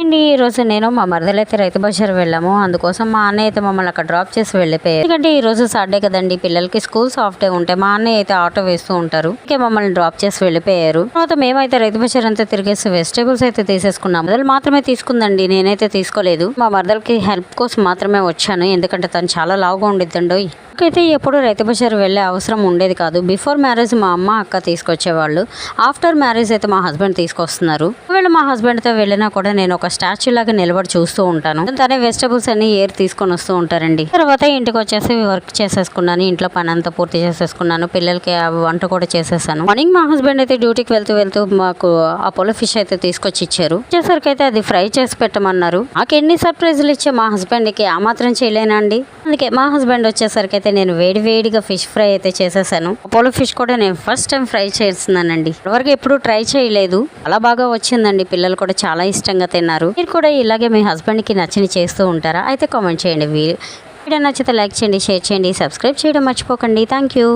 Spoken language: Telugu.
అండి ఈరోజు నేను మా మరదలైతే రైతు బజార్ వెళ్ళాము. అందుకోసం మా అన్నయ్య అయితే మమ్మల్ని అక్కడ డ్రాప్ చేసి వెళ్ళిపోయారు. ఎందుకంటే ఈ రోజు సాటర్డే కదండి, పిల్లలకి స్కూల్స్ హాఫ్ డే ఉంటాయి. మా అన్నయ్య అయితే ఆటో వేస్తూ ఉంటారు. ఇంకే మమ్మల్ని డ్రాప్ చేసి వెళ్ళిపోయారు. తర్వాత మేమైతే రైతు బజార్ అంతా తిరిగేసి వెజిటేబుల్స్ అయితే తీసేసుకున్నాం. మరదలు మాత్రమే తీసుకుందండి, నేనైతే తీసుకోలేదు. మా మరదలకి హెల్ప్ కోసం మాత్రమే వచ్చాను, ఎందుకంటే తను చాలా లావుగా ఉండిద్దండో. అయితే ఎప్పుడు రైతు బజార్ వెళ్ళే అవసరం ఉండేది కాదు. బిఫోర్ మ్యారేజ్ మా అమ్మ అక్క తీసుకొచ్చేవాళ్ళు. ఆఫ్టర్ మ్యారేజ్ అయితే మా హస్బెండ్ తీసుకొస్తున్నారు. ఒకవేళ మా హస్బెండ్తో వెళ్ళినా కూడా నేను ఒక స్టాచ్యూ లాగా నిలబడి చూస్తూ ఉంటాను. తనే వెజిటబుల్స్ అన్ని ఏర్ తీసుకొని వస్తూ ఉంటారండి. తర్వాత ఇంటికి వచ్చేసి వర్క్ చేసేసుకున్నాను, ఇంట్లో పని అంతా పూర్తి చేసేసుకున్నాను. పిల్లలకి వంట కూడా చేసేసాను. మార్నింగ్ మా హస్బెండ్ అయితే డ్యూటీకి వెళ్తూ మాకు అపోలో ఫిష్ అయితే తీసుకొచ్చి ఇచ్చారు. వచ్చేసరికి అయితే అది ఫ్రై చేసి పెట్టమన్నారు. నాకు ఎన్ని సర్ప్రైజులు ఇచ్చే మా హస్బెండ్ కి ఆ మాత్రం చేయలేనండి. అందుకే మా హస్బెండ్ వచ్చేసరికి అయితే నేను వేడిగా ఫిష్ ఫ్రై అయితే చేసేసాను. అపోలో ఫిష్ కూడా నేను ఫస్ట్ టైం ఫ్రై చేస్తున్నానండి. ఇప్పటివరకు ఎప్పుడు ట్రై చేయలేదు. అలా బాగా వచ్చిందండి. పిల్లలు కూడా చాలా ఇష్టంగా తిన్నారు. మీరు కూడా ఇలాగే మీ హస్బెండ్ కి నచ్చిని చేస్తూ ఉంటారా? అయితే కామెంట్ చేయండి. వీడియో నచ్చితే లైక్ చేయండి, షేర్ చేయండి, సబ్స్క్రైబ్ చేయడం మర్చిపోకండి. Thank you.